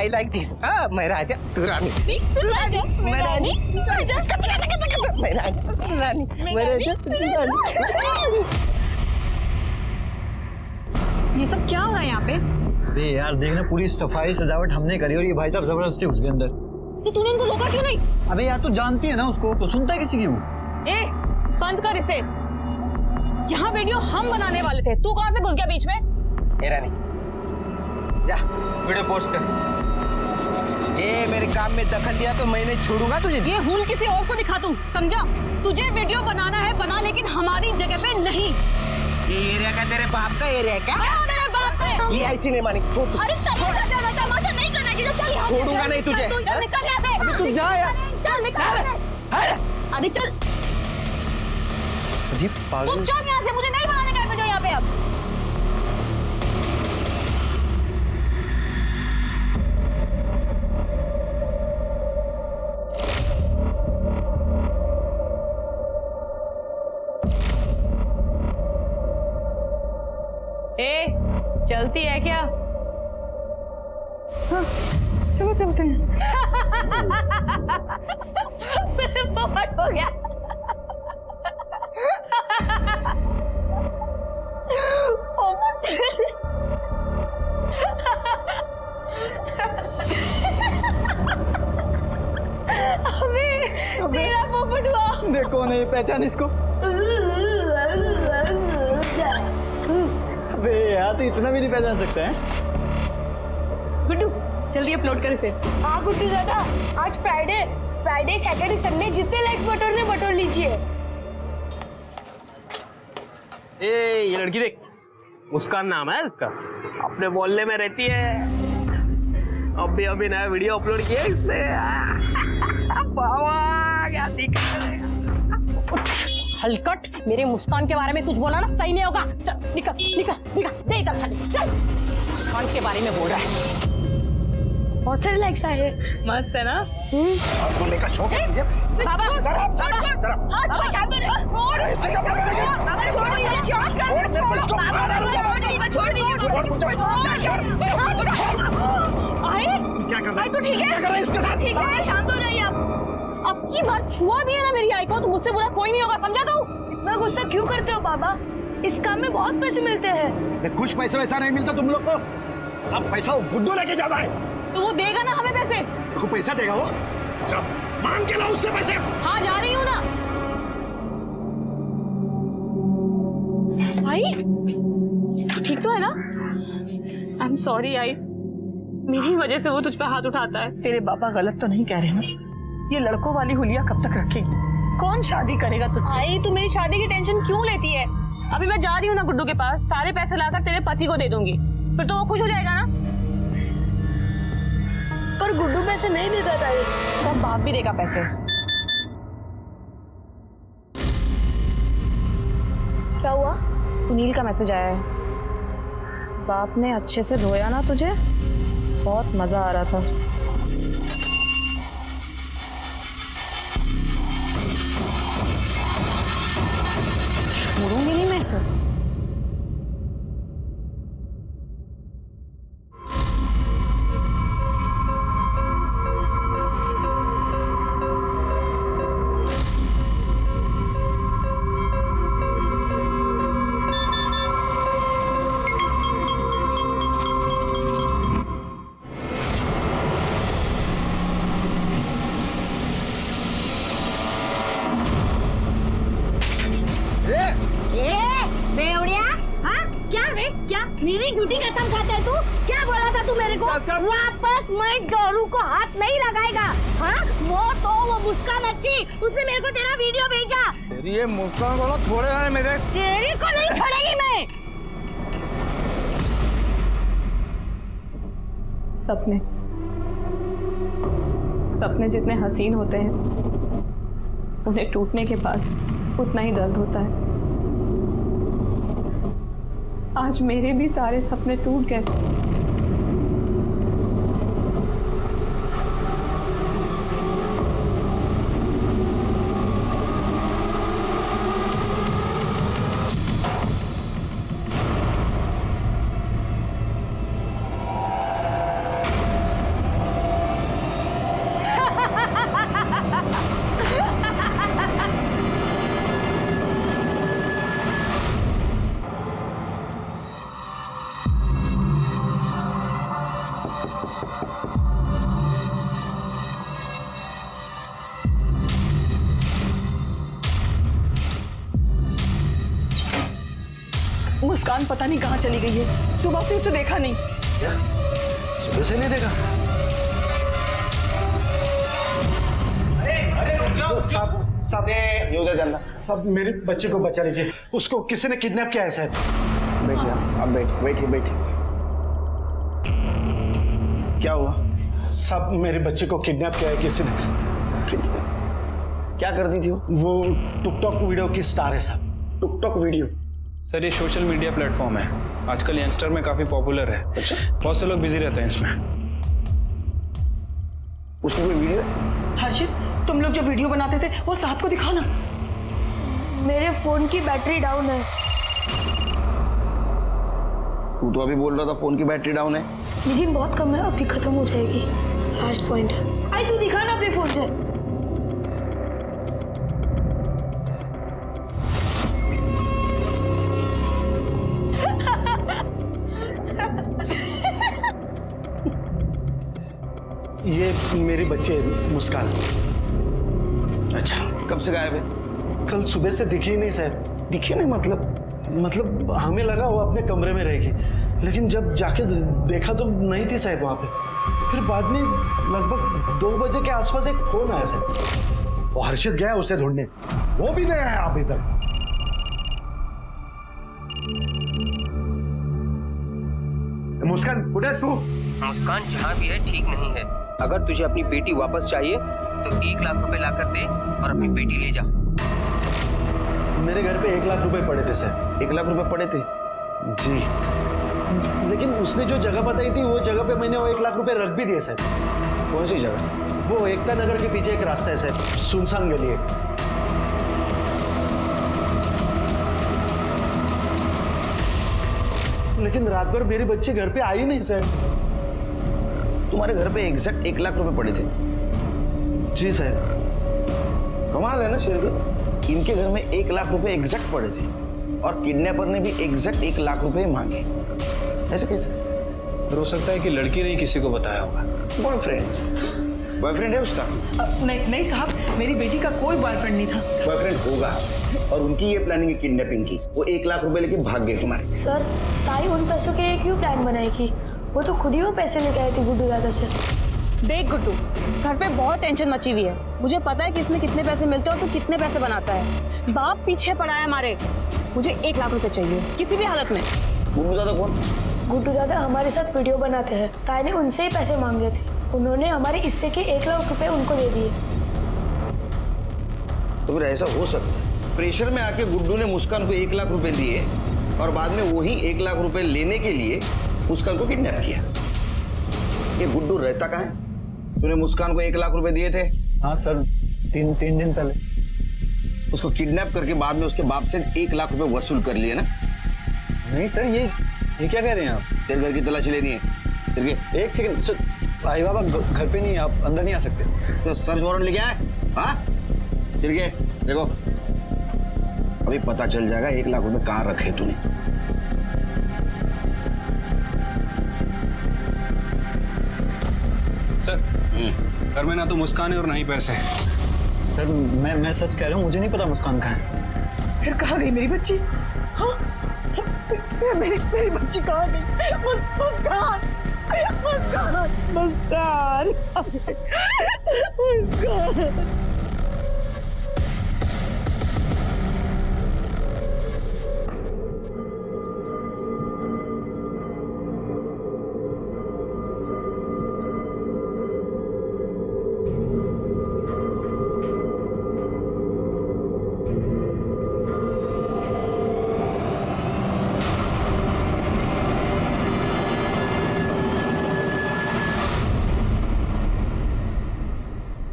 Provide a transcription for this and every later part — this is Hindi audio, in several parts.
I like this. मैं राजा तू रानी। मैं रानी मैं रानी मैं राजा तू रानी। ये सब क्या हो रहा है यहाँ पे? अरे यार देखना, पूरी सफाई सजावट हमने करी और ये भाई साहब जबरदस्ती घुस गए अंदर। तो तूने इनको रोका क्यों नहीं? अबे यार तू जानती है ना उसको, तो सुनता है किसी की वो। ए, बंद कर इसे। यहाँ वीडियो हम बनाने वाले थे, तू कहाँ से घुस गया बीच में? ए रानी जा वीडियो पोस्ट कर। ये मेरे काम में दखल दिया तो मैं नहीं छोड़ूंगा तुझे। ये हुल किसी और को दिखा तू, समझा? तुझे वीडियो बनाना है बना, लेकिन हमारी जगह पे नहीं। ये एरिया का तेरे बाप का एरिया क्या? मेरे बाप का। ये ऐसी नहीं मानेगी। छोड़ अरे तमाशा नहीं करना कि चल यहाँ से। छोड़ूंगा नहीं तुझे। चल निकल यहाँ से। अबे तू जा यार। चल निकल। अरे चल अजीब पागल। तू चल यहाँ से, मुझे नहीं बनाने का वीडियो यहाँ पे अब। ए, चलती है क्या? हाँ, चलो चलते हैं। पोपट हो गया। पोपट। अबे तेरा पोपट हुआ। देखो नहीं पहचान इसको। अबे यार तो इतना भी नहीं पहचान सकते हैं। गुड्डू जल्दी अपलोड कर इसे। हाँ गुड्डू दादा, आज फ्राइडे सैटरडे संडे जितने लाइक्स बटोरने बटोर लीजिए। ये लड़की देख, मुस्कान नाम है इसका, अपने मोहल्ले में रहती है। अभी नया वीडियो अपलोड किया इसने। बाबा क्या दिख रहा है। हलकट, मेरे मुस्कान के बारे में कुछ बोला ना सही नहीं होगा। चल निकल निकल निकल, दे इधर चल। मुस्कान के बारे में बोल रहा है। बहुत सारे लाइक्स आए हैं। मस्त है ना? बोलने का शौक है। बाबा बाबा शांत हो जाओ। ऐसे क्या बोल रहे हो? बाबा छोड़ दीजिए। क्या कर रहे हो? बाबा छोड़ दीजिए। आए क्या कर रहा है? तो ठीक है, क्या कर रहा है इसके साथ? ठीक है, शांत हो जाइए आप। अब की बार छुआ भी है ना मेरी आई को तो मुझसे बुरा कोई नहीं होगा, समझा तू? इतना गुस्सा क्यों करते हो बाबा? इस काम में बहुत पैसे मिलते हैं। कुछ पैसा वैसा नहीं मिलता तुम लोग को। सब पैसा वो गुड्डू लेके जाता है। तो वो देगा ना हमें पैसे? देखो पैसा देगा वो। जब मांग के लाओ उससे पैसे। हाँ जा रही हूँ ना। आई ठीक तो है ना? आई एम सॉरी आई, मेरी वजह से वो तुझ पे हाथ उठाता है। तेरे पापा गलत तो नहीं कह रहे ना? ये लड़कों वाली हुलिया कब तक रखेगी? कौन शादी करेगा तुझसे? आई तू मेरी शादी की टेंशन क्यों लेती है? अभी मैं जा रही हूँ ना गुड्डू के पास, सारे पैसे लाकर तेरे पति को दे दूंगी, फिर तो वो खुश हो जाएगा ना। पर गुड्डू पैसे नहीं देता था। तो बाप भी देगा पैसे। क्या हुआ? सुनील का मैसेज आया है, बाप ने अच्छे से धोया ना तुझे, बहुत मजा आ रहा था। छोड़ूंगी नहीं मैं इसे। क्या मेरी झूठी कसम खाता है तू? क्या बोला था तू मेरे को? वापस मैं डोरू को हाथ नहीं लगाएगा। हाँ वो मुस्कान अच्छी, उसने मेरे को तेरा वीडियो भेजा। तेरी ये मुस्कान वाला छोड़ेगा नहीं मेरे। तेरी को नहीं छोड़ेगी मैं। सपने जितने हसीन होते हैं, उन्हें टूटने के बाद उतना ही दर्द होता है। आज मेरे भी सारे सपने टूट गए। मुस्कान पता नहीं कहाँ चली गई है, सुबह से उसे देखा नहीं। क्या सुबह से नहीं देखा? साहब ये उधर जाना। साहब मेरे बच्चे को बचा लीजिए, उसको किसी ने किडनैप किया है साहब। बैठिए आप, बैठिए बैठिए। क्या हुआ? साहब मेरे बच्चे को किडनैप किया है किसी ने। क्या करती थी वो टिकटॉक वीडियो की स्टार है साहब। TikTok video? सर ये सोशल मीडिया प्लेटफॉर्म है, आजकल यंगस्टर में काफी पॉपुलर है। अच्छा। बहुत से लोग बिजी रहते हैं इसमें। उसकी कोई वीडियो? हर्षित, तुम लोग जो वीडियो बनाते थे वो साहब को दिखाना। मेरे फोन की बैटरी डाउन है। तू तो अभी बोल रहा था फोन की बैटरी डाउन है। लेकिन बहुत कम है, अभी खत्म हो जाएगी। लास्ट पॉइंट है। आई तू दिखा ना अपने फोन से। ये मेरी बच्चे मुस्कान। अच्छा, कब से गायब है? कल सुबह से दिखी ही नहीं साहब। दिखे नहीं मतलब? हमें लगा वो अपने कमरे में रहेगी, लेकिन जब जाके देखा तो नहीं थी साहब वहाँ पे। फिर बाद में लगभग 2 बजे के आसपास एक फोन आया साहब। वो हर्षित गया उसे ढूंढने, वो भी नहीं आया अभी तक। मुस्कान कुछ तू? मुस्कान जहाँ भी है ठीक नहीं है। अगर तुझे अपनी बेटी वापस चाहिए तो 1 लाख रुपए ला कर दे और अपनी बेटी ले जा। मेरे घर पे 1 लाख रुपए पड़े थे सर। 1 लाख रुपए पड़े थे? जी, लेकिन उसने जो जगह बताई थी वो जगह पे मैंने वो 1 लाख रुपए रख भी दिए सर। कौन सी जगह? वो एकता नगर के पीछे एक रास्ता है सर, सुनसान गली है। लेकिन रात भर मेरे बच्चे घर पे आई नहीं सर। तुम्हारे घर पे एग्जैक्ट 1 लाख रुपए पड़े थे? जी सर। कमाल है ना शेरगिल, इनके घर में 1 लाख रुपए एग्जैक्ट पड़े थे और किडनैपर ने भी एग्जैक्ट 1 लाख रुपए मांगे। ऐसे कैसे? हो सकता है कि लड़की ने ही किसी को बताया होगा। बॉयफ्रेंड है उसका? नहीं साहब, मेरी बेटी का कोई बॉयफ्रेंड नहीं था। बॉयफ्रेंड होगा, और उनकी ये प्लानिंग है किडनैपिंग की। वो 1 लाख रुपए लेके भाग गए तुम्हारे। सर, ताई उन पैसों के लिए क्यों प्लान बनाएगी? वो तो खुद ही वो पैसे लेके आई थी गुड्डू दादा से। देख गुड्डू, घर पे बहुत टेंशन मची हुई है। मुझे पता है कि इसमें कितने पैसे मिलते हैं और तू कितने पैसे बनाता है। बाप पीछे पड़ा है हमारे। मुझे 1 लाख रुपए चाहिए किसी भी हालत में। गुड्डू दादा कौन? गुड्डू दादा हमारे साथ वीडियो बनाते हैं। ताई ने उनसे ही पैसे मांगे थे, उन्होंने हमारे हिस्से के 1 लाख रुपए उनको दे दिए। तो फिर ऐसा हो सकता है प्रेशर में आके गुड्डू ने मुस्कान को 1 लाख रुपए दिए और बाद में वही 1 लाख रुपए लेने के लिए मुस्कान को किडनैप किया। ये गुड्डू रहता कहाँ है? तूने मुस्कान को 1 लाख रुपए दिए थे? हाँ सर, तीन दिन पहले। उसको किडनैप करके बाद में उसके बाप से 1 लाख रुपए वसूल कर लिए ना? नहीं सर, ये क्या कह रहे हैं आप? तेरे घर की तलाशी लेनी है। तेरे 1 सेकंड सर, भाई बाबा घर पे नहीं है, आप अंदर नहीं आ सकते। तो सर्च वारंट लेके आए? हाँ, तिरके देखो, अभी पता चल जाएगा 1 लाख रुपए कहाँ रखे तूने। सर, घर में ना तो मुस्कान है और ना ही पैसे। सर मैं सच कह रहा हूँ, मुझे नहीं पता मुस्कान कहाँ है। फिर कहाँ गई मेरी बच्ची? हाँ, मेरी बच्ची कहाँ गई? मुस्कान, मुस्कान, मुस्कान, मुस्कान।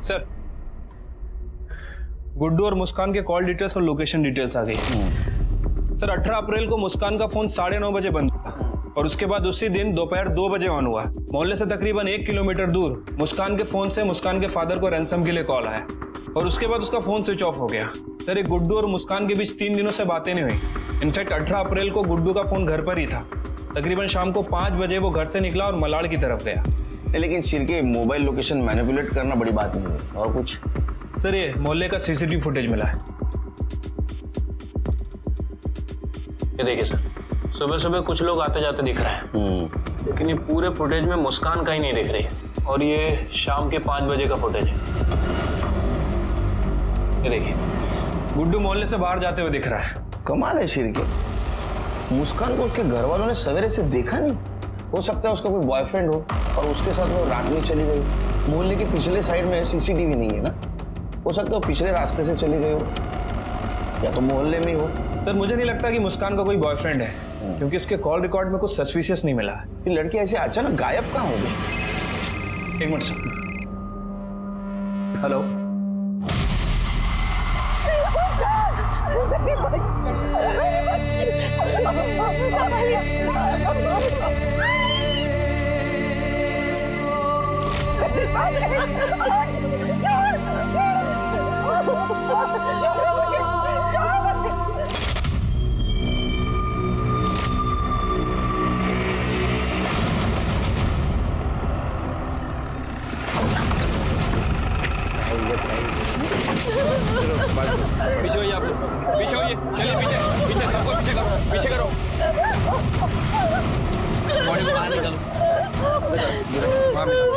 सर, गुड्डू और मुस्कान के कॉल डिटेल्स और लोकेशन डिटेल्स आ गई। सर, 18 अप्रैल को मुस्कान का फोन 9:30 बजे बंद हुआ और उसके बाद उसी दिन दोपहर 2 बजे ऑन हुआ। मोहल्ले से तकरीबन 1 किलोमीटर दूर मुस्कान के फोन से मुस्कान के फादर को रैंसम के लिए कॉल आया और उसके बाद उसका फोन स्विच ऑफ हो गया। सर, एक गुड्डू और मुस्कान के बीच 3 दिनों से बातें नहीं हुई। इनफैक्ट 18 अप्रैल को गुड्डू का फोन घर पर ही था। तकरीबन शाम को 5 बजे वो घर से निकला और मलाड़ की तरफ गया। लेकिन शिरके मोबाइल लोकेशन मैनिपुलेट करना बड़ी बात नहीं है। और कुछ? सर, ये मोहल्ले का CCTV फुटेज मिला है। ये देखिए सर। सुबह सुबह कुछ लोग आते जाते दिख रहे हैं, लेकिन ये पूरे फुटेज में मुस्कान कहीं नहीं दिख रही है। और ये शाम के 5 बजे का फुटेज है। ये देखिए, गुड्डू मोहल्ले से बाहर जाते हुए दिख रहा है। कमाल है शिर के, मुस्कान को उसके घर वालों ने सवेरे से देखा नहीं। हो सकता है उसका कोई बॉयफ्रेंड हो और उसके साथ वो रात में चली गई। मोहल्ले के पिछले साइड में सीसीटीवी नहीं है ना, हो सकता है वो पिछले रास्ते से चली गई हो या तो मोहल्ले में हो। सर मुझे नहीं लगता कि मुस्कान का कोई बॉयफ्रेंड है, क्योंकि उसके कॉल रिकॉर्ड में कुछ सस्पिशियस नहीं मिला। ये लड़की ऐसे अचानक गायब कहाँ हो गई? एक मिनट सर। हेलो, पीछे होइए आप लोग, पीछे होइए, चलिए पीछे, पीछे सबको पीछे करो, पीछे करो। बॉडी को बाहर निकालो, बाहर निकालो।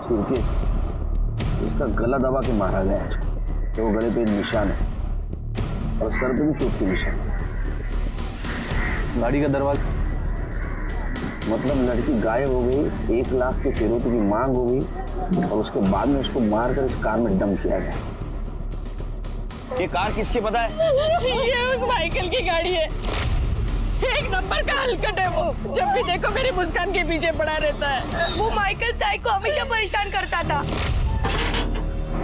सुरके, इसका गला दबा के मारा गया है। तो गले पे निशान है और सर पे भी चोट के निशान है। गाड़ी का दरवाजा, मतलब लड़की गायब हो गई, 1 लाख के फिरौती की मांग हो गई और उसके बाद में उसको मारकर इस कार में डंप किया गया। ये कार किसकी पता है? ये उस माइकल की गाड़ी है। 1 नंबर का हलकट है वो। जब भी देखो मेरी मुस्कान के पीछे पड़ा रहता है। वो माइकल ताई को हमेशा परेशान करता था।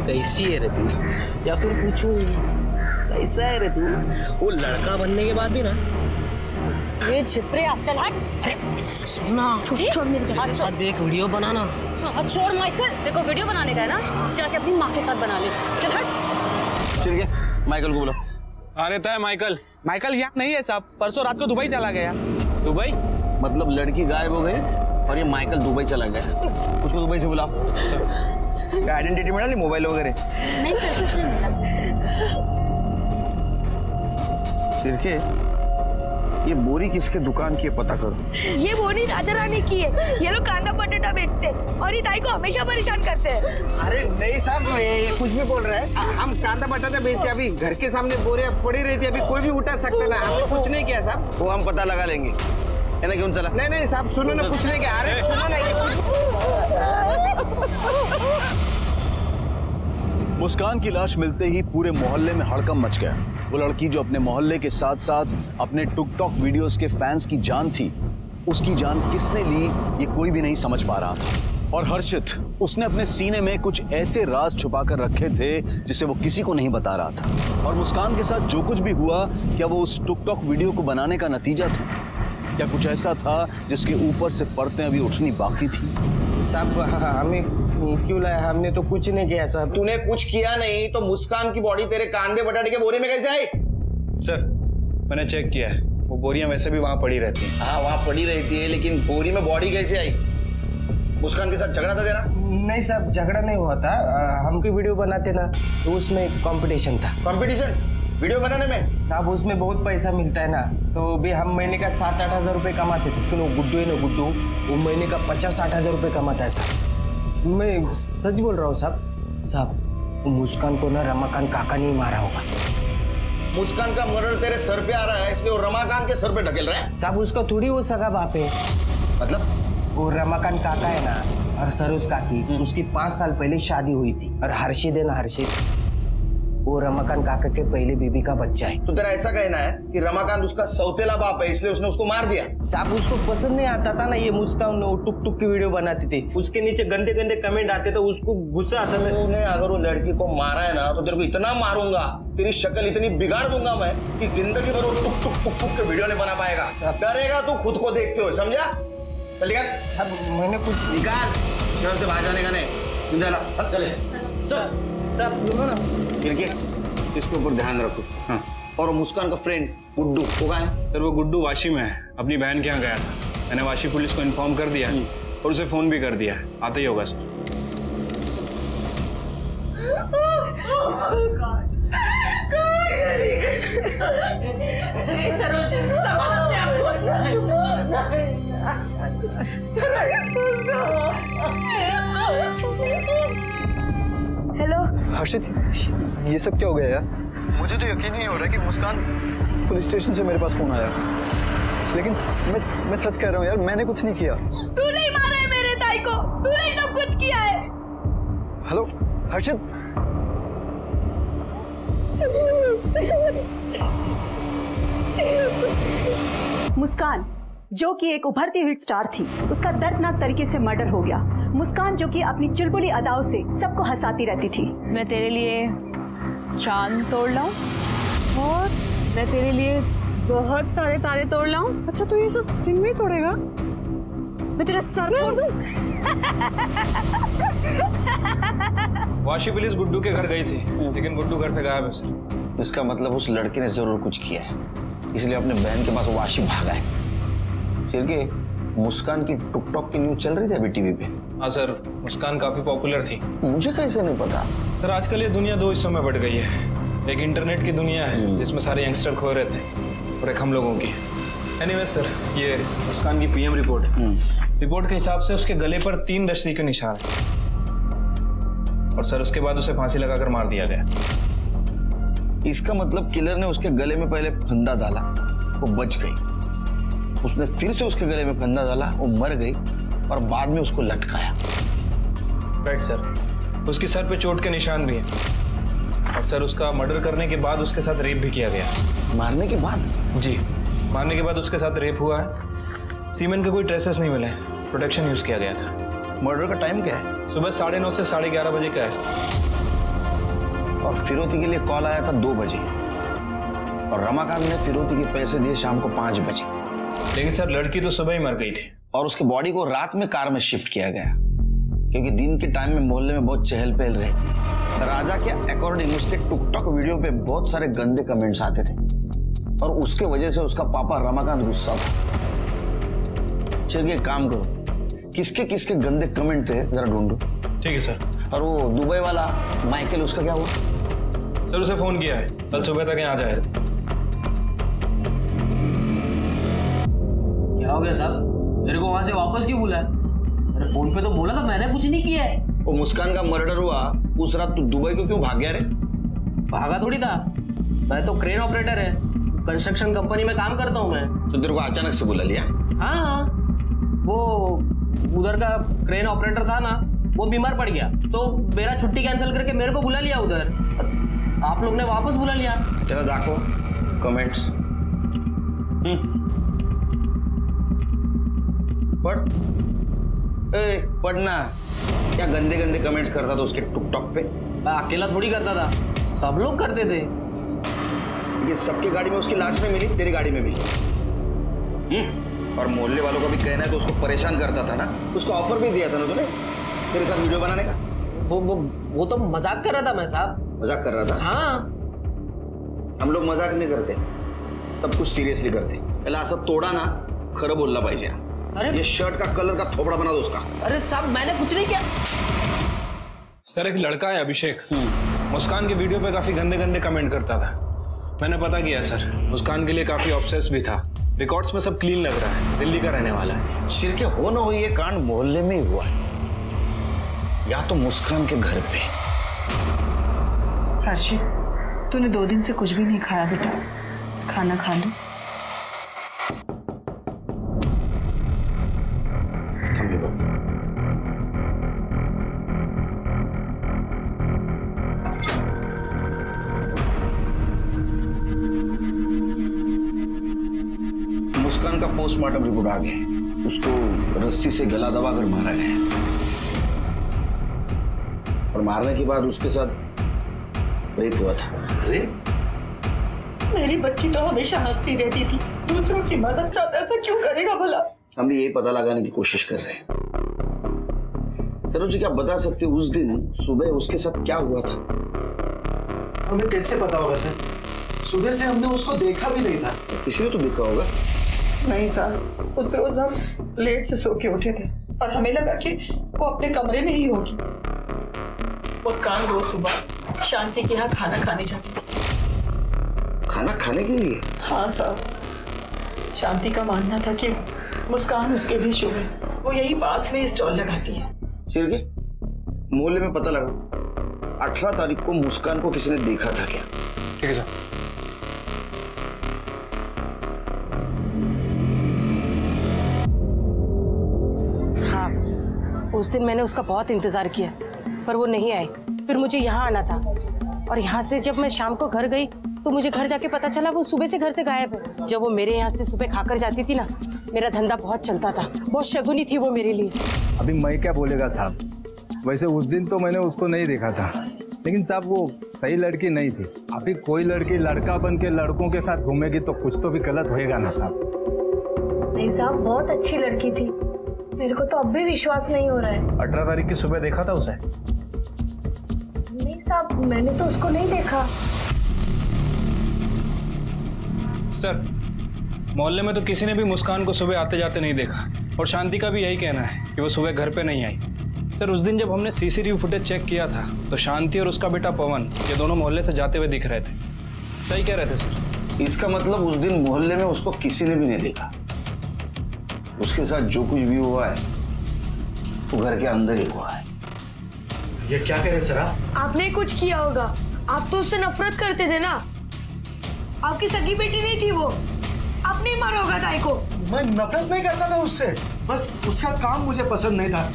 कैसी है रे तू, या फिर पूछूं कैसा है रे तू? वो लड़का बनने के बाद भी ना, ये छिपरिया, चल हट। अरे सुना, छोड़ मेरे मेरे साथ भी एक वीडियो बनाना। हाँ, छोड़ माइकल, देखो वीडियो बनाने का है ना, जाके अपनी माँ के साथ बना ले। चल हट। ठीक है, माइकल को बुलाओ। आ रहता है माइकल। माइकल यहाँ नहीं है साहब, परसों रात को दुबई चला गया। दुबई? मतलब लड़की गायब हो गई और ये माइकल दुबई चला गया। उसको दुबई से बुलाओ। आइडेंटिटी मिळाली, मोबाईल वगैरे? नहीं सर, कुछ नहीं मिला। सिरके, ये बोरी किसके दुकान की है पता करो। ये बोरी राजा रानी की है। ये लोग कांदा बटाटा बेचते हैं और ये ताई को हमेशा परेशान करते हैं। अरे नहीं साहब, ये कुछ भी बोल रहे हैं। हम कांदा बटाटा बेचते, अभी घर के सामने बोरियां पड़ी रहती है, अभी कोई भी उठा सकता ना। हमने कुछ नहीं किया साहब। वो हम पता लगा लेंगे, है ना? क्यों चला? नहीं नहीं साहब, सुनो ना, कुछ नहीं किया। अरे सुनो ना, मुस्कान की लाश मिलते ही पूरे मोहल्ले में हड़कंप मच गया। वो लड़की जो अपने मोहल्ले के साथ साथ अपने टिकटॉक वीडियोस के फैंस की जान थी, उसकी जान किसने ली ये कोई भी नहीं समझ पा रहा था। और हर्षित, उसने अपने सीने में कुछ ऐसे राज छुपा कर रखे थे जिसे वो किसी को नहीं बता रहा था। और मुस्कान के साथ जो कुछ भी हुआ, क्या वो उस टिकटॉक वीडियो को बनाने का नतीजा था? क्या कुछ ऐसा था जिसके ऊपर से परतें अभी उठनी बाकी थी? साहब हमें क्यों लाया? हमने तो कुछ नहीं किया साहब। तूने कुछ किया नहीं तो मुस्कान की बॉडी तेरे कांदे बटाटे के बोरे में कैसे आई? सर मैंने चेक किया है, वो बोरियां वैसे भी वहां पड़ी रहती हैं। हाँ, वहां पड़ी रहती है, लेकिन बोरी में बॉडी कैसे आई? मुस्कान के साथ झगड़ा था तेरा? नहीं साहब, झगड़ा नहीं हुआ था। हम कोई वीडियो बनाते ना, तो उसमें कंपटीशन था। कंपटीशन वीडियो बनाने में? साहब उसमें बहुत पैसा मिलता है ना, तो भी हम महीने का 7-8 हजार रुपये कमाते थे। लेकिन वो गुड्डू है ना, गुड्डू, वो महीने का 50-60 हजार रुपये कमाता है साहब। मैं सच बोल रहा हूँ साहब। साहब मुस्कान को ना रमाकांत काका नहीं मारा होगा। मुस्कान का मर्डर तेरे सर पे आ रहा है, इसलिए वो रमाकांत के सर पे ढकेल रहा है। साहब उसका थोड़ी वो सगा बाप है। मतलब वो रमाकांत काका है ना, और सरोज काकी, उसकी 5 साल पहले शादी हुई थी। और हर्षित है ना, हर्षित, वो रमाकांत काका के पहले बीबी का बच्चा है। तो तेरा ऐसा कहना है कि रमाकांत उसका सौतेला बाप है, इसलिए उसने उसको मार दिया? साहब उसको पसंद नहीं आता था ना ये मुस्कान, टुक टुक की वीडियो बनाती थी, उसके नीचे गंदे गंदे कमेंट आते तो उसको गुस्सा आता था। तूने अगर वो लड़की को मारा है ना, तो तेरे को इतना मारूंगा, तेरी शक्ल इतनी बिगाड़ दूंगा मैं कि जिंदगी भर वो टुक टुक टुक टुक के वीडियो नहीं बना पाएगा। करेगा तू खुद को देखते हो, समझा? चल निकाल। मैंने कुछ निकाल, शहर से बाहर जाने का नहीं। चले सर सुनो ना, चिरके इसके ऊपर ध्यान रखो। हाँ। और मुस्कान का फ्रेंड गुड्डू वो कहाँ है? सर वो गुड्डू वाशी में है, अपनी बहन के यहाँ गया था। मैंने वाशी पुलिस को इन्फॉर्म कर दिया, और उसे फोन भी कर दिया है, आते ही होगा सर। हेलो हर्षित, ये सब क्या हो गया यार? मुझे तो यकीन नहीं हो रहा कि मुस्कान पुलिस स्टेशन से मेरे पास फोन आया, लेकिन मैं सच कह रहा हूँ यार, मैंने कुछ नहीं किया। तू नहीं मारा है मेरे ताई को, तूने ही सब कुछ किया है। हेलो हर्षित, मुस्कान जो कि एक उभरती हुई स्टार थी, उसका दर्दनाक तरीके से मर्डर हो गया। मुस्कान जो कि अपनी चुलबुली अदाओं से सबको हंसाती रहती थी। मैं तेरे लिए चांद तोड़ लाऊं और मैं तेरे लिए बहुत सारे तारे तोड़ लाऊं। अच्छा तो ये सब दिन में ही तोड़ेगा? मैं तेरा सर फोड़ दूं। वाशी पुलिस गुड्डू के घर गई थी, लेकिन गुड्डू घर से गायब है सर। इसका मतलब उस लड़के ने जरूर कुछ किया है, इसलिए अपने बहन के पास वाशी भागा है। फिर के मुस्कान की टिकटॉक की न्यूज चल रही थी अभी टीवी पे। हाँ सर, मुस्कान काफी पॉपुलर थी। मुझे कैसे नहीं पता सर? आजकल ये दुनिया दो हिस्सों में बट गई है। एक इंटरनेट की दुनिया है जिसमें सारे यंगस्टर खो रहे थे, और एक हम लोगों की। एनीवे सर, ये मुस्कान की पीएम रिपोर्ट है। रिपोर्ट के हिसाब से उसके गले पर 3 रस्सी के निशान है, और सर उसके बाद उसे फांसी लगाकर मार दिया गया। इसका मतलब किलर ने उसके गले में पहले फंदा डाला, वो बच गई। उसने फिर से उसके गले में फंदा डाला, वो मर गई, और बाद में उसको लटकाया। Right sir. उसकी सर पे चोट के निशान भी हैं, और सर उसका मर्डर करने के बाद उसके साथ रेप भी किया गया। मारने के बाद? जी, मारने के बाद उसके साथ रेप हुआ है। सीमेन के कोई ट्रेसेस नहीं मिले, प्रोटेक्शन यूज किया गया था। मर्डर का टाइम क्या है? सुबह 9:30 से 11:30 बजे का है। और फिरौती के लिए कॉल आया था 2 बजे, और रमाकांत ने फिरौती के पैसे दिए शाम को 5 बजे। लेकिन सर लड़की तो सुबह ही मर गई थी, और उसके बॉडी को रात में कार में शिफ्ट किया गया, क्योंकि दिन के टाइम में मोहल्ले में बहुत चहल पहल रहती। राजा के अकॉर्डिंग उसके टिकटॉक वीडियो पे बहुत सारे गंदे कमेंट्स आते थे, और उसके वजह से उसका पापा रमाकांत गुस्सा था। चलिए एक काम करो, किसके किसके गंदे कमेंट थे जरा ढूंढो। ठीक है सर। और वो दुबई वाला माइकल, उसका क्या हुआ? सर उसे फोन किया है, कल सुबह तक यहाँ जाएगा। क्या हो गया साहब? मेरे को वहां से वापस क्यों बुलाया? अरे फोन पे तो बोला था मैंने कुछ नहीं किया है। वो मुस्कान का मर्डर हुआ उस रात, तू दुबई को क्यों भाग गया रे? भागा थोड़ी था, मैं तो क्रेन ऑपरेटर है, कंस्ट्रक्शन कंपनी में काम करता हूँ मैं। तो तेरे को अचानक से बुला लिया? हाँ, वो उधर का क्रेन ऑपरेटर था ना, वो बीमार पड़ गया, तो मेरा छुट्टी कैंसिल करके मेरे को बुला लिया उधर। आप लोग ने वापस बुला लिया। चलो देखो कमेंट्स। पढ़। पढ़ना क्या गंदे गंदे कमेंट्स करता था उसके टिकटॉक पे? मैं अकेला थोड़ी करता था, सब लोग करते थे। ये सबकी गाड़ी में उसकी लाश में मिली, तेरी गाड़ी में मिली। और मोहल्ले वालों का भी कहना है तो उसको परेशान करता था ना, उसको ऑफर भी दिया था ना तूने तेरे साथ वीडियो बनाने का। वो तो मजाक कर रहा था मैं साहब। मजाक कर रहा था? हाँ। हम लोग मजाक नहीं करते, सब कुछ सीरियसली करते। पहले असं तोडा ना, खरं बोलला पाहिजे। अरे ये शर्ट का कलर का थोपड़ा बना दो उसका। अरे साहब मैंने कुछ नहीं किया। सर एक लड़का है अभिषेक, मुस्कान के वीडियो पे काफी गंदे गंदे कमेंट करता था। मैंने पता किया सर, मुस्कान के लिए काफी ऑब्सेस भी था। रिकॉर्ड्स में सब क्लीन लग रहा है, दिल्ली का रहने वाला है। सिर के हो ना हो ये कांड मोहल्ले में ही हुआ है, या तो मुस्कान के घर पे। हर्षित, तूने 2 दिन से कुछ भी नहीं खाया बेटा, खाना खा लो। मुस्कान का पोस्टमार्टम रिपोर्ट आ गया, उसको रस्सी से गला दबाकर मारा गया, और मारने के बाद उसके साथ रेप हुआ था। रेप? मेरी बच्ची तो हमेशा हंसती रहती थी, दूसरों की मदद साथ ऐसा क्यों करेगा भला? हम भी यही पता लगाने की कोशिश कर रहे हैं। सरोज, क्या बता सकते उस दिन सुबह उसके साथ क्या हुआ था? हमें कैसे पता होगा सर? सुबह से हमने उसको देखा भी नहीं था। किसी ने तो देखा होगा। नहीं सर, उस रोज हम लेट से सो के उठे थे, और हमें लगा कि वो अपने कमरे में ही होगी। मुस्कान रोज सुबह शांति के यहाँ खाना खाने जाती है। खाना खाने के लिए? हाँ साहब, शांति का मानना था कि मुस्कान उसके भी शुभ है, वो यही पास में स्टॉल लगाती है। चिरके, मोहल्ले में पता लगा 18 तारीख को मुस्कान को किसी ने देखा था क्या? ठीक है सर। हाँ, उस दिन मैंने उसका बहुत इंतजार किया पर वो नहीं आई। फिर मुझे यहाँ आना था और यहाँ से जब मैं शाम को घर गई तो मुझे घर जाके पता चला वो सुबह से घर से गायब है। जब वो मेरे यहाँ से सुबह खाकर जाती थी ना, मेरा धंधा बहुत चलता था, बहुत शगुनी थी वो मेरे लिए। अभी मैं क्या बोलेगा साहब, वैसे उस दिन तो मैंने उसको नहीं देखा था, लेकिन साहब वो सही लड़की नहीं थी। अभी कोई लड़की लड़का बन के लड़कों के साथ घूमेगी तो कुछ तो भी गलत होएगा ना साहब। नहीं साहब, बहुत अच्छी लड़की थी, मेरे को तो अब भी विश्वास नहीं हो रहा है। 18 तारीख की सुबह देखा था उसे? नहीं साहब, मैंने तो उसको नहीं देखा। सर, मोहल्ले में तो किसी ने भी मुस्कान को सुबह आते जाते नहीं देखा और शांति का भी यही कहना है कि वो सुबह घर पे नहीं आई। सर, उस दिन जब हमने सीसीटीवी फुटेज चेक किया था तो शांति और उसका बेटा पवन ये दोनों मोहल्ले से जाते हुए दिख रहे थे। सही कह रहे थे सर। इसका मतलब उस दिन मोहल्ले में उसको किसी ने भी नहीं देखा। उसके साथ जो कुछ भी हुआ है वो घर के अंदर ही हुआ है। ये क्या कह रहे सर आप? आपने कुछ किया होगा, आप तो उससे नफरत करते थे ना। आपकी सगी बेटी नहीं थी वो, आपने ही मारा होगा ताई को। मैं नफरत नहीं करता था उससे, बस उसका काम मुझे पसंद नहीं था।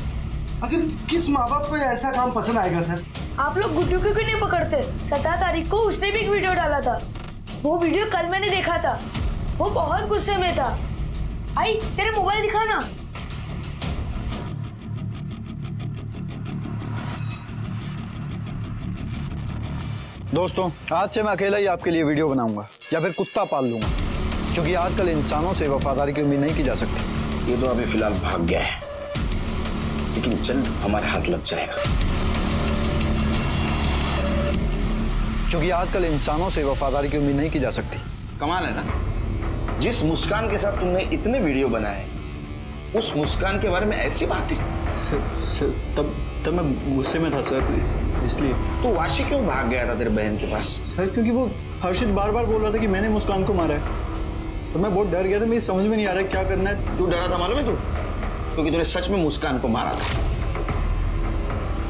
आखिर किस माँ बाप को ये ऐसा काम पसंद आएगा सर? आप लोग गुड्डू क्यों नहीं पकड़ते? 17 तारीख को उसने भी एक वीडियो डाला था, वो वीडियो कल मैंने देखा था, वो बहुत गुस्से में था। आई, तेरे मोबाइल दिखा ना। दोस्तों, आज से मैं अकेला ही आपके लिए वीडियो बनाऊंगा या फिर कुत्ता पाल लूंगा, क्योंकि आजकल इंसानों से वफादारी की उम्मीद नहीं की जा सकती। ये तो अभी फिलहाल भाग गया है, लेकिन जल्द हमारे हाथ लग जाएगा। क्योंकि आजकल इंसानों से वफादारी की उम्मीद नहीं की जा सकती। कमाल है ना, जिस मुस्कान के साथ तुमने इतने वीडियो बनाए उस मुस्कान के बारे में ऐसी बातें। सर, तब मैं गुस्से में था सर, इसलिए। तो वाशी क्यों भाग गया था तेरे बहन के पास? सर, क्योंकि वो हर्षित बार बार बोल रहा था कि मैंने मुस्कान को मारा है, तो मैं बहुत डर गया था। मेरी समझ में नहीं आ रहा क्या करना है। तू डरा था मालूम है तू? क्योंकि तूने सच में मुस्कान को मारा था।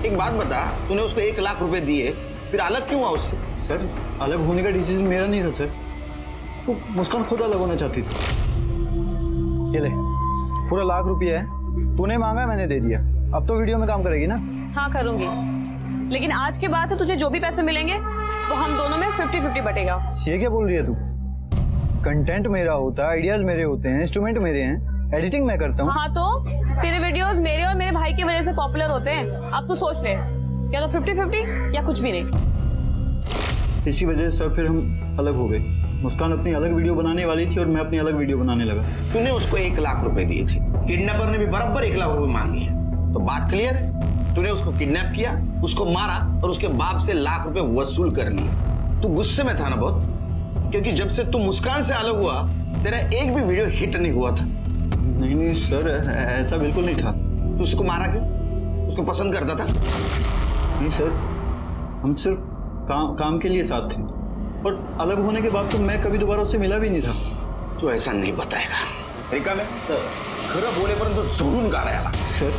एक बात बता, तूने उसको 1 लाख रुपए दिए, फिर अलग क्यों हुआ उससे? सर, अलग होने का डिसीजन मेरा नहीं था सर, वो मुस्कान खुद अलग होना चाहती थी। ये ले, पूरा 1 लाख रुपया है, तूने मांगा मैंने दे दिया। अब तो वीडियो में काम करेगी ना? हाँ करूंगी, लेकिन आज के बाद से तुझे जो भी पैसे मिलेंगे वो हम दोनों में 50-50 बटेगा। ये क्या बोल रही है तू? कंटेंट मेरा होता है, आइडियाज मेरे होते हैं, इंस्ट्रूमेंट मेरे हैं, एडिटिंग मैं करता हूँ। हाँ तो तेरे वीडियोस मेरे और मेरे भाई की वजह से पॉपुलर होते हैं। अब तू सोच ले, या तो 50-50 या कुछ भी नहीं। इसी वजह से फिर हम अलग हो गए। मुस्कान अपनी अलग वीडियो बनाने वाली थी और मैं अपनी अलग वीडियो बनाने लगा। तूने उसको 1 लाख रुपए दिए थे, किडनैपर ने भी बराबर 1 लाख रुपए मांगे हैं, तो बात क्लियर है। तूने उसको किडनैप किया, उसको मारा और उसके बाप से 1 लाख रुपए वसूल कर लिए। तू गुस्से में था ना बहुत, क्योंकि जब से तू मुस्कान से अलग हुआ तेरा एक भी वीडियो हिट नहीं हुआ था। नहीं सर, ऐसा बिल्कुल नहीं था। तू उसको मारा क्यों? उसको पसंद करता था? नहीं सर, हम सिर्फ काम के लिए साथ थे, और अलग होने के बाद तो मैं कभी दोबारा उससे मिला भी नहीं था। तो ऐसा नहीं बताएगा रिका में खरं बोलेपर्यंत जोडून काढायला। सर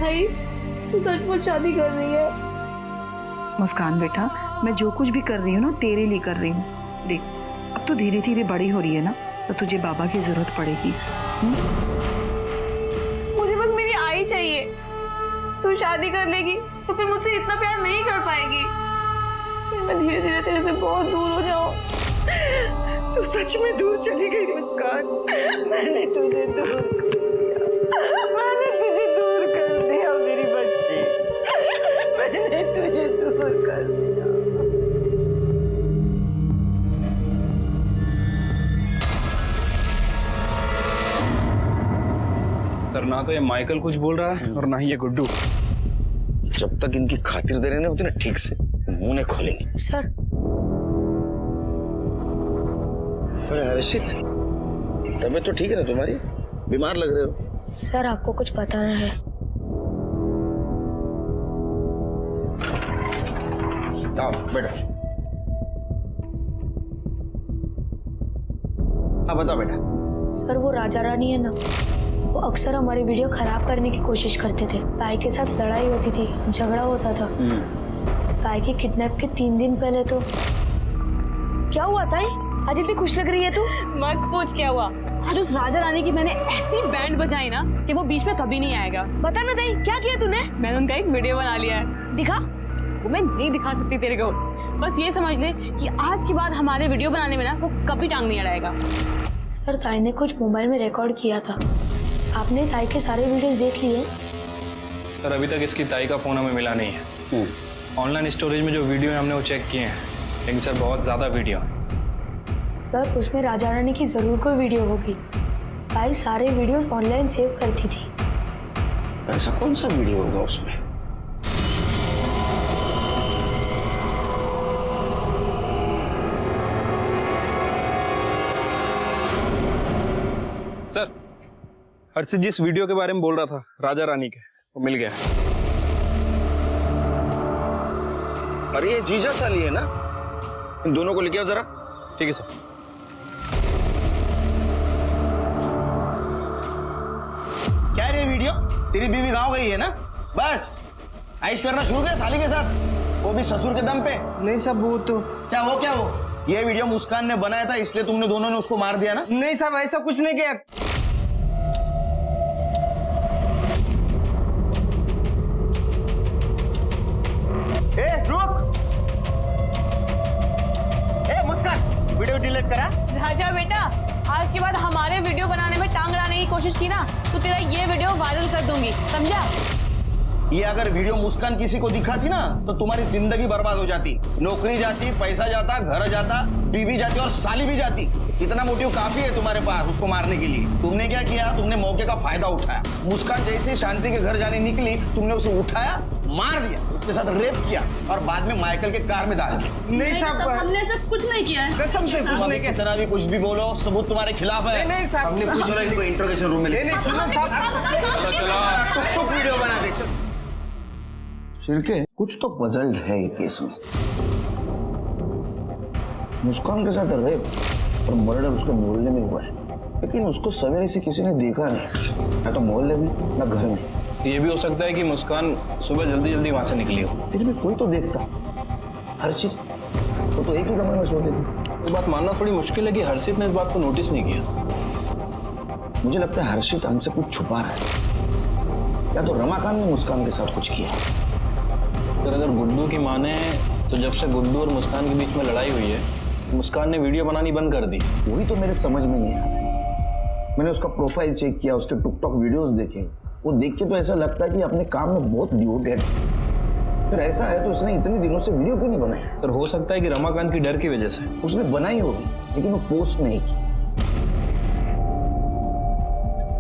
भाई, तू सचमुच शादी कर रही है? मुस्कान बेटा, मैं जो कुछ भी कर रही हूँ ना तेरे लिए कर रही हूँ। देख, अब तो धीरे धीरे बड़ी हो रही है ना, तो तुझे बाबा की जरूरत पड़ेगी। मुझे बस मेरी आई चाहिए। तू शादी कर लेगी तो फिर मुझसे इतना प्यार नहीं कर पाएगी, फिर मैं धीरे धीरे तेरे से बहुत दूर हो जाऊं। तू सच में दूर चली गई मुस्कान, मैंने तुझे दूर कर दिया मेरी बच्ची, मैंने तुझे दूर कर दिया। सर, ना तो ये माइकल कुछ बोल रहा है और ना ही ये गुड्डू। जब तक इनकी खातिरदारी नहीं होती ना ठीक से, मुंह नहीं खोलेंगे। सर, अरे हर्षित, तबीयत तो ठीक है ना तुम्हारी? बीमार लग रहे हो। सर आपको कुछ बताना है। आओ बेटा। हाँ बताओ बेटा। सर वो राजा रानी है ना, वो अक्सर हमारी वीडियो खराब करने की कोशिश करते थे। ताई के साथ लड़ाई होती थी, झगड़ा होता था। ताई के किडनैप के 3 दिन पहले तो क्या हुआ ताई? आज इतनी खुश लग रही है तू। मत पूछ क्या हुआ। आज उस राजा रानी की मैंने ऐसी बैंड बजाई ना कि वो बीच में कभी नहीं आएगा। बता ना ताई, क्या किया तूने? मैंने उनका एक वीडियो बना लिया है। दिखा। वो मैं नहीं दिखा सकती तेरे को, बस ये समझ ले कि आज के बाद हमारे वीडियो बनाने में ना वो कभी टांग नहीं अड़ाएगा। सर ताई ने कुछ मोबाइल में रिकॉर्ड किया था, आपने ताई के सारे वीडियोस देख लिए? सर अभी तक इसकी ताई का फोन हमें मिला नहीं है। ऑनलाइन स्टोरेज में जो वीडियो है हमने वो चेक किए हैं, लेकिन सर बहुत ज्यादा वीडियो है। सर उसमें राजा रानी की जरूर कोई वीडियो होगी। ताई सारे वीडियोस ऑनलाइन सेव करती थी। ऐसा कौन सा वीडियो होगा उसमें? सर हर्षित जिस वीडियो के बारे में बोल रहा था राजा रानी के, वो मिल गया। अरे ये जीजा साली है ना, इन दोनों को लेके आओ जरा। ठीक है सर। क्या है ये वीडियो? तेरी बीवी गाँव गई है ना, बस ऐश करना शुरू कर साली के साथ, वो भी ससुर के दम पे। नहीं साहब वो तो क्या वो ये वीडियो मुस्कान ने बनाया था, इसलिए तुमने दोनों ने उसको मार दिया ना? नहीं साहब ऐसा कुछ नहीं किया। ए रुक! ए मुस्कान, वीडियो डिलीट करा। राजा बेटा, आज के बाद हमारे वीडियो बनाने में टांग अड़ाने की कोशिश की ना तो तेरा ये वीडियो वायरल कर दूंगी, समझा? ये अगर वीडियो मुस्कान किसी को दिखाती ना तो तुम्हारी जिंदगी बर्बाद हो जाती। नौकरी जाती, पैसा जाता, घर जाता, बीवी जाती और साली भी जाती। इतना मोटिव काफी है तुम्हारे पास उसको मारने के लिए। तुमने क्या किया? तुमने मौके का फायदा उठाया। मुस्कान जैसे ही शांति के घर जाने निकली, तुमने उसे उठाया, मार दिया, उसके साथ रेप किया और बाद में माइकल के कार में डाल दिया। नहीं साहब हमने सब कुछ नहीं किया है। कसम से कुछ नहीं किया। कितना भी कुछ भी बोलो, सबूत तुम्हारे खिलाफ है। नहीं साहब हमने कुछ चलो इनको इंट्रोगेशन रूम में ले। नहीं सुनो साहब, चलो वीडियो बना दे। शिरके, कुछ तो पजल्ड है ये केस में। मुस्कान के साथ रेप और मर्डर उसके मोहल्ले में हुआ है, लेकिन उसको सवेरे से किसी ने देखा नहीं, ना तो मोहल्ले में ना घर में। ये भी हो सकता है कि मुस्कान सुबह जल्दी जल्दी वहां से निकली हो। फिर भी कोई तो देखता। हर्षित वो तो एक ही कमरे में सोते थे। ये बात मानना थोड़ी मुश्किल है कि हर्षित ने इस बात को नोटिस नहीं किया। मुझे लगता है हर्षित हमसे कुछ छुपा रहा है, या तो रमाकांत ने मुस्कान के साथ कुछ किया। अगर गुड्डू की माने तो जब से गुड्डू और मुस्कान के बीच में लड़ाई हुई है, मुस्कान ने वीडियो बनानी बंद कर दी। वही तो मेरे समझ में नहीं आया। मैंने उसका प्रोफाइल चेक किया, उसके टिकटॉक वीडियोस देखे, वो देख के तो ऐसा लगता है कि अपने काम में बहुत डिवोटेड है। फिर ऐसा है तो उसने इतने दिनों से वीडियो क्यों नहीं बनाई? सर हो सकता है कि रमाकांत की डर की वजह से उसने बनाई होगी, लेकिन वो पोस्ट नहीं की।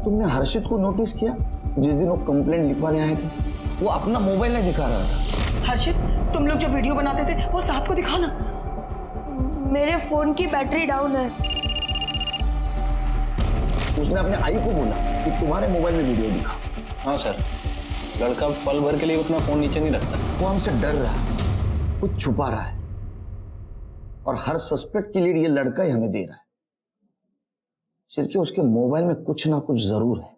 तुमने हर्षित को नोटिस किया? जिस दिन वो कंप्लेंट लिखवाने आए थे, वो अपना मोबाइल नहीं दिखा रहा था। हर्षित, तुम लोग जो वीडियो बनाते थे वो साहब को दिखाओ ना। मेरे फोन की बैटरी डाउन है। उसने अपने आई को बोला कि तुम्हारे मोबाइल में वीडियो दिखा। हाँ सर, लड़का पल भर के लिए अपना फोन नीचे नहीं रखता। वो हमसे डर रहा है, कुछ छुपा रहा है, और हर सस्पेक्ट की लीड ये लड़का ही हमें दे रहा है। सिर्फ उसके मोबाइल में कुछ ना कुछ जरूर है।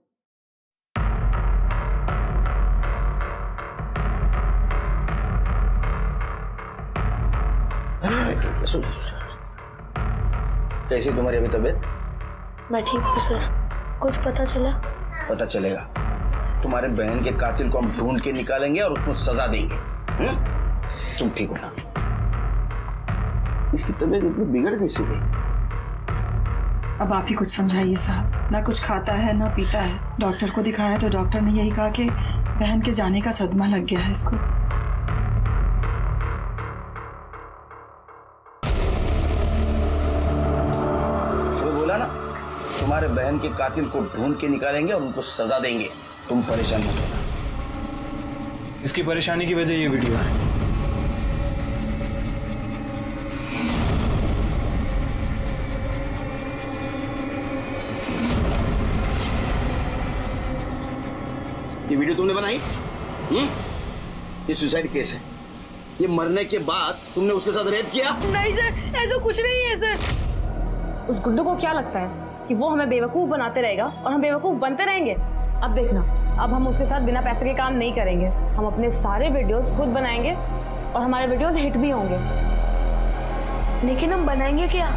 कैसी तुम्हारी अभी तबीयत? मैं ठीक हूँ सर। कुछ पता चला? पता चलेगा। तुम्हारे बहन के कातिल को हम ढूंढ के निकालेंगे और उसको सजा देंगे। तुम ठीक हो ना? इसकी तबीयत इतनी बिगड़ कैसी गई? अब आप ही कुछ समझाइए साहब। ना कुछ खाता है ना पीता है। डॉक्टर को दिखाया तो डॉक्टर ने यही कहा कि बहन के जाने का सदमा लग गया है इसको। तुम्हारे बहन के कातिल को ढूंढ के निकालेंगे और उनको सजा देंगे। तुम परेशान मत होना। इसकी परेशानी की वजह ये वीडियो है। ये वीडियो तुमने बनाई? ये सुसाइड केस है। ये मरने के बाद तुमने उसके साथ रेप किया? नहीं सर, ऐसा कुछ नहीं है सर। उस गुड्डू को क्या लगता है कि वो हमें बेवकूफ बनाते रहेगा और हम बेवकूफ बनते रहेंगे? अब देखना, अब हम उसके साथ बिना पैसे के काम नहीं करेंगे। हम अपने सारे वीडियोस खुद बनाएंगे और हमारे वीडियोस हिट भी होंगे। लेकिन हम बनाएंगे क्या?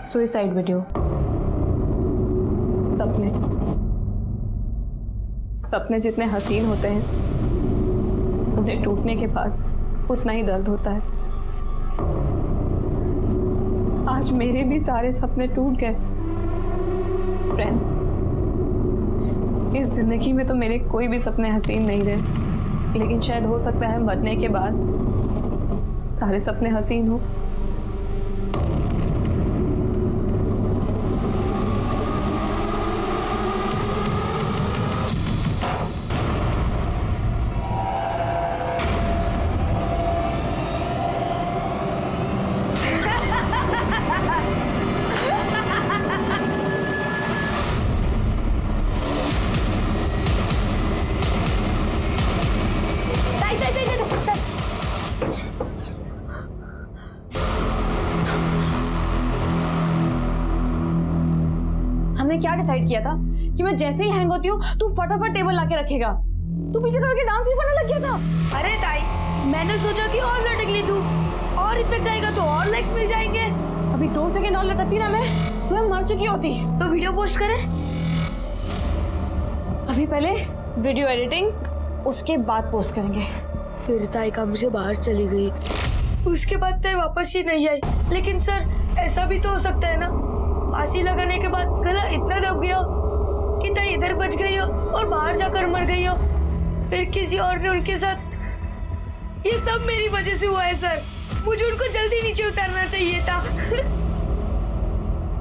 Suicide video. सपने जितने हसीन होते हैं, उन्हें टूटने के बाद उतना ही दर्द होता है। आज मेरे भी सारे सपने टूट गए। फ्रेंड्स, इस जिंदगी में तो मेरे कोई भी सपने हसीन नहीं रहे, लेकिन शायद हो सकता है मरने के बाद सारे सपने हसीन हो। हमने क्या डिसाइड किया था कि मैं जैसे ही हैंग होती हूँ तू फटाफट टेबल लाके रखेगा। तू पीछे करके डांस भी करने लग गया था। अरे ताई, मैंने सोचा कि और लटक ली तू, और इफेक्ट आएगा तो और लाइक्स मिल जाएंगे। अभी 2 सेकंड और लटकती ना मैं तो मैं मर चुकी होती। तो वीडियो पोस्ट करें? अभी पहले वीडियो एडिटिंग, उसके बाद पोस्ट करेंगे। फिर ताई काम से बाहर चली गई, उसके बाद ताई वापस ही नहीं आई। लेकिन सर, ऐसा भी तो हो सकता है ना, फांसी लगाने के बाद गला इतना दब गया कि ताई इधर बच गई हो और बाहर जाकर मर गई हो, फिर किसी और ने उनके साथ। ये सब मेरी वजह से हुआ है सर, मुझे उनको जल्दी नीचे उतारना चाहिए था।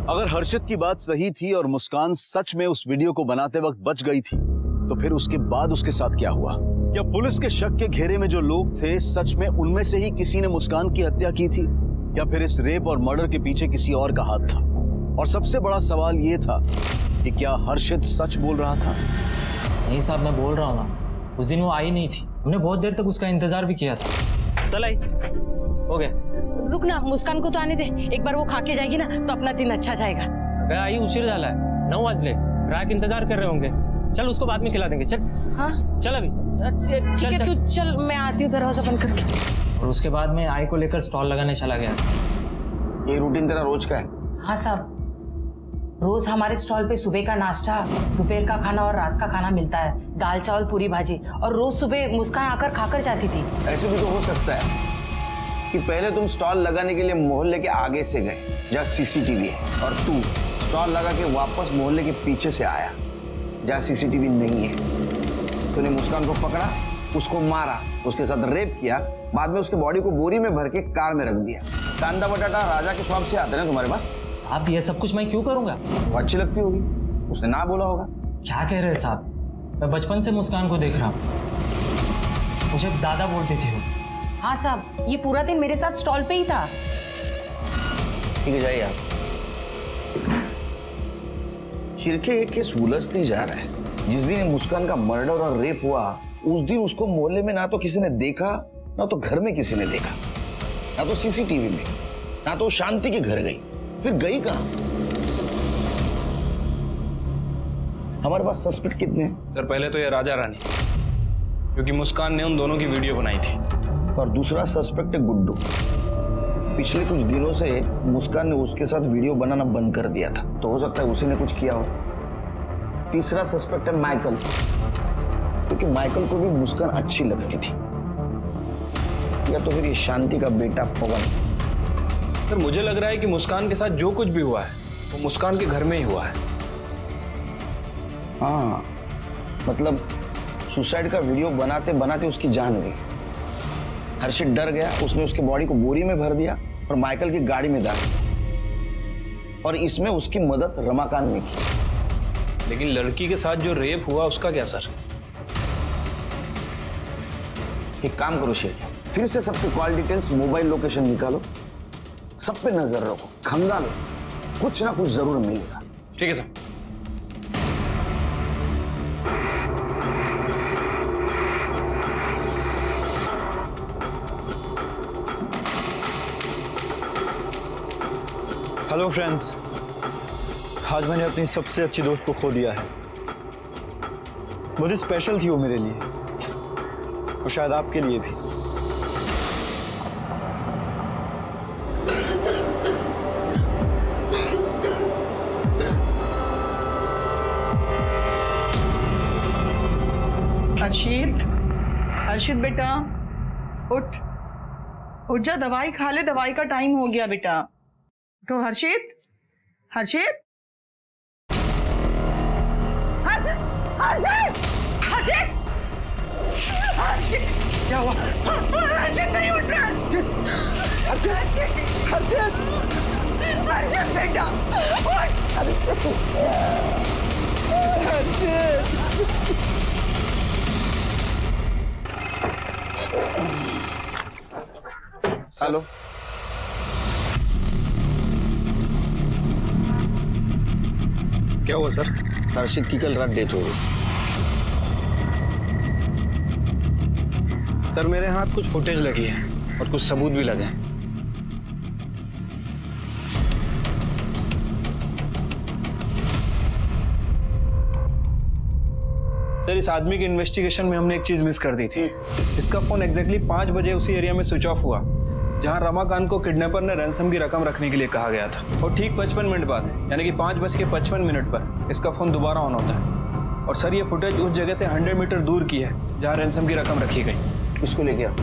अगर हर्षित की बात सही थी और मुस्कान सच में उस वीडियो को बनाते वक्त बच गई थी, तो फिर उसके बाद उसके साथ क्या हुआ? या पुलिस के शक के घेरे में जो लोग थे, सच में उनमें से ही किसी ने मुस्कान की हत्या की थी, या फिर इस रेप और मर्डर के पीछे किसी और का हाथ था? और सबसे बड़ा सवाल ये था कि क्या हर्षित सच बोल रहा था? नहीं साहब, मैं बोल रहा हूँ ना, उस दिन वो आई नहीं थी। हमने बहुत देर तक उसका इंतजार भी किया था। चल आई, हो गया। रुक ना, मुस्कान को तो आने दे, एक बार वो खा के जाएगी ना तो अपना दिन अच्छा जाएगा। गया आई उशीर झाला है, 9 बजले, ग्राहक इंतजार कर रहे होंगे। चल उसको बाद में खिला देंगे। चल हाँ चल अभी ठीक है, तू चल, मैं आती हूँ दरवाजा बंद करके। और उसके बाद में आई को लेकर स्टॉल लगाने चला गया। ये रूटीन तेरा रोज का है? हाँ साहब, रोज हमारे स्टॉल पे सुबह का नाश्ता, दोपहर का खाना और रात का खाना मिलता है। दाल चावल पूरी भाजी, और रोज सुबह मुस्कान आकर खाकर जाती थी। ऐसे भी तो हो सकता है कि पहले तुम स्टॉल लगाने के लिए मोहल्ले के आगे से गए जहाँ सीसीटीवी है, और तू स्टॉल लगा के वापस मोहल्ले के पीछे से आया जहाँ सीसीटीवी नहीं है। तूने मुस्कान को पकड़ा, उसको मारा, उसके साथ रेप किया, बाद में उसके बॉडी को बोरी में भर के कार में रख दिया। कांदा बटाटा राजा के शॉप से आते हैं तुम्हारे पास। साहब ये सब कुछ मैं क्यों करूंगा? वो अच्छी लगती होगी, उसने ना बोला होगा। क्या कह रहे हैं साहब? मैं बचपन से मुस्कान को देख रहा हूँ, मुझे दादा बोलती थी वो। हाँ साहब, ये पूरा दिन मेरे साथ स्टॉल पे ही था। ठीक है, जाइए आप। खिड़के एक केस उलझते जा रहा है। जिस दिन मुस्कान का मर्डर और रेप हुआ, उस दिन उसको मोहल्ले में ना तो किसी ने देखा, ना तो घर में किसी ने देखा, ना तो सीसीटीवी में, ना तो शांति के घर गई। फिर गई कहां? हमारे पास सस्पेक्ट कितने हैं? सर पहले तो ये राजा रानी, क्योंकि मुस्कान ने उन दोनों की वीडियो बनाई थी। और दूसरा सस्पेक्ट है गुड्डू। पिछले कुछ दिनों से मुस्कान ने उसके साथ वीडियो बनाना बंद कर दिया था, तो हो सकता है उसी ने कुछ किया हो। तीसरा सस्पेक्ट है माइकल, क्योंकि माइकल को भी मुस्कान अच्छी लगती थी। या तो फिर ये शांति का बेटा पवन। सर मुझे लग रहा है कि मुस्कान के साथ जो कुछ भी हुआ है वो मुस्कान के घर में ही हुआ है। हाँ, मतलब सुसाइड का वीडियो बनाते बनाते उसकी जान गई। हर्षित डर गया, उसने उसके बॉडी को बोरी में भर दिया और माइकल की गाड़ी में डाल दिया, और इसमें उसकी मदद रमाकांत ने की। लेकिन लड़की के साथ जो रेप हुआ उसका क्या सर? एक काम करो शेख, फिर से सबके कॉल डिटेल्स, मोबाइल लोकेशन निकालो, सब पे नजर रखो, खंगालो, कुछ ना कुछ जरूर मिलेगा। ठीक है सर। हेलो फ्रेंड्स, आज मैंने अपनी सबसे अच्छी दोस्त को खो दिया है। बहुत ही स्पेशल थी वो मेरे लिए, और शायद आपके लिए भी। हर्षित, हर्षित बेटा उठ, उठ जा, दवाई खा ले, दवाई का टाइम हो गया बेटा। तो हर्षित, हर्षित, हर्षित, हर्षित, हर्षित, क्या हुआ? हर्षित नहीं उठ रहा। हर्षित, हर्षित, हर्षित बेटा उठ। हर्षित। हेलो, क्या हुआ सर? हर्षित की कल रात डेथ हो गई। सर मेरे हाथ कुछ फुटेज लगी है और कुछ सबूत भी लगे हैं। सर इस आदमी के इन्वेस्टिगेशन में हमने एक चीज मिस कर दी थी। इसका फोन एग्जैक्टली 5 बजे उसी एरिया में स्विच ऑफ हुआ जहां रमाकांत को किडनैपर ने रैंसम की रकम रखने के लिए कहा गया था, और ठीक 55 मिनट बाद यानी कि 5:55 पर इसका फोन दोबारा ऑन होता है। और सर ये फुटेज उस जगह से 100 मीटर दूर की है जहां रैंसम की रकम रखी गई। उसको लेके आओ।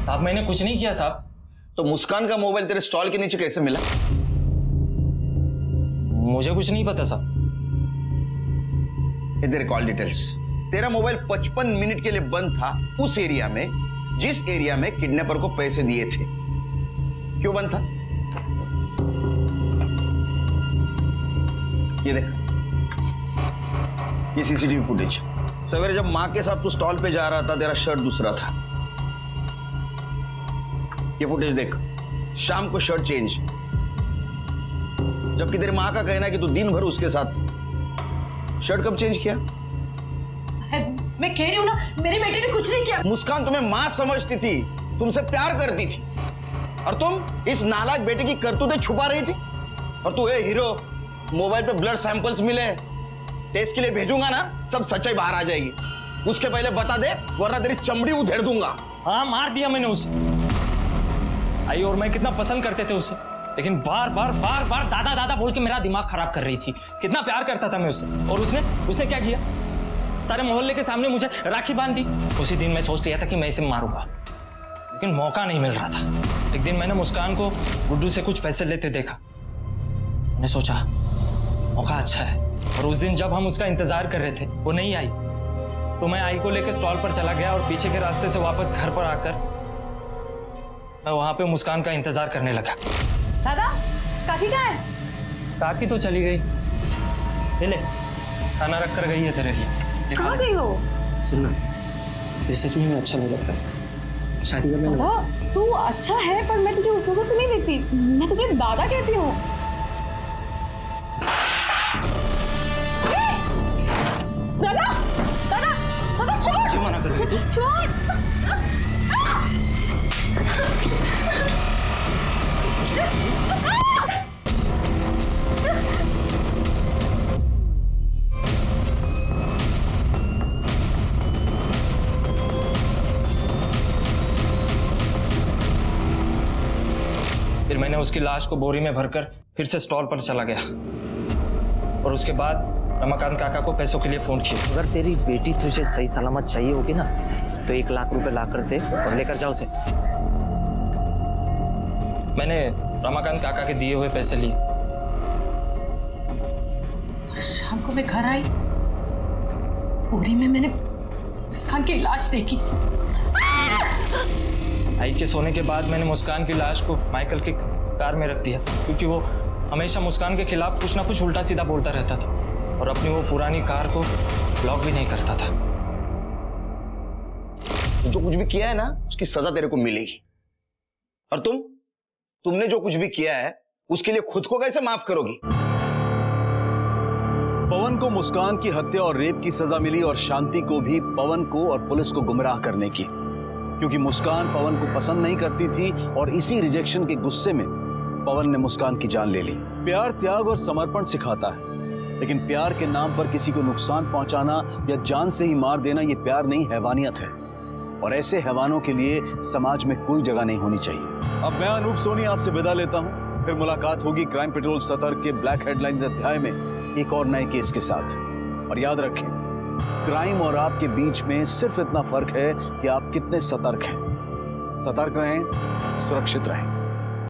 साहब मैंने कुछ नहीं किया साहब। तो मुस्कान का मोबाइल तेरे स्टॉल के नीचे कैसे मिला? मुझे कुछ नहीं पता साहब। ये तेरे कॉल डिटेल्स। तेरा मोबाइल 55 मिनट के लिए बंद था उस एरिया में जिस एरिया में किडनैपर को पैसे दिए थे। क्यों बंद था? ये देख, ये सीसीटीवी फुटेज। सवेरे जब मां के साथ तू स्टॉल पे जा रहा था तेरा शर्ट दूसरा था। ये फुटेज देख, शाम को शर्ट चेंज, जबकि तेरी मां का कहना है कि तू दिन भर उसके साथ। शर्ट कब चेंज किया? मैं कह रही हूँ ना, मेरी बेटी ने कुछ नहीं किया। मुस्कान तुम्हें मां समझती थी, तुमसे प्यार करती थी, और तुम इस नालायक बेटे की करतूतें छुपा रही थी। और तू हीरो, मोबाइल पे ब्लड सैंपल्स मिले, टेस्ट के लिए भेजूंगा ना, सब सच्चाई बाहर आ जाएगी। उसके पहले बता दे वरना तेरी चमड़ी उधेड़ दूंगा। हाँ मार दिया मैंने उसे। आई और मैं कितना पसंद करते थे उसे, लेकिन बार बार दादा दादा बोल के मेरा दिमाग खराब कर रही थी। कितना प्यार करता था मैं उससे, और उसने क्या किया? सारे मोहल्ले के सामने मुझे राखी बांध दी। उसी दिन मैं सोच लिया था कि मैं इसे मारूंगा, लेकिन मौका नहीं मिल रहा था। एक दिन मैंने मुस्कान को गुड्डू से कुछ पैसे लेते देखा। मैंने सोचा मौका अच्छा है, और उस दिन जब हम उसका इंतजार कर रहे थे वो नहीं आई, तो मैं आई को लेकर स्टॉल पर चला गया और पीछे के रास्ते से वापस घर पर आकर मैं वहां पे मुस्कान का इंतजार करने लगा। दादा, काकी कहाँ है? काकी तो चली गई। ले खाना रख कर गई है तेरे लिए। कहाँ गई हो? सुनना, सच में अच्छा नहीं लगता शादी करने। दादा तू अच्छा है, पर मैं तुझे उस नजर से नहीं देखती। मैं तुझे दादा कहती हूँ। दादा दादा दादा छोड़, मना कर रही तू। छोड़। फिर मैंने उसकी लाश को बोरी में भरकर फिर से स्टॉल पर चला गया, और उसके बाद रमाकांत काका को पैसों के लिए फोन किया। अगर तेरी बेटी तुझे सही सलामत चाहिए होगी ना, तो 1 लाख रुपए ला कर दे और लेकर जाओ उसे। मैंने रमाकांत काका के दिए हुए पैसे लिए। शाम को मैं घर आई, बोरी में मैंने मुस्कान की लाश देखी। आई के सोने के बाद मैंने मुस्कान की लाश को माइकल की कार में रख दिया, क्योंकि वो हमेशा मुस्कान के खिलाफ कुछ ना कुछ उल्टा सीधा बोलता रहता था, और अपनी वो पुरानी कार को लॉक भी नहीं करता था। जो कुछ भी किया है ना उसकी सजा तेरे को मिलेगी। और तुमने जो कुछ भी किया है उसके लिए खुद को कैसे माफ करोगी? पवन को मुस्कान की हत्या और रेप की सजा मिली और शांति को भी पवन को और पुलिस को गुमराह करने की, क्योंकि मुस्कान पवन को पसंद नहीं करती थी और इसी रिजेक्शन के गुस्से में पवन ने मुस्कान की जान ले ली। प्यार त्याग और समर्पण सिखाता है, लेकिन प्यार के नाम पर किसी को नुकसान पहुंचाना या जान से ही मार देना ये प्यार नहीं, हैवानियत है। और ऐसे हैवानों के लिए समाज में कोई जगह नहीं होनी चाहिए। अब मैं अनूप सोनी आपसे विदा लेता हूं, फिर मुलाकात होगी क्राइम पेट्रोल सतर्क के ब्लैक हेडलाइंस अध्याय में एक और नए केस के साथ। और याद रखें, क्राइम और आपके बीच में सिर्फ इतना फर्क है कि आप कितने सतर्क हैं। सतर्क रहें, सुरक्षित रहें।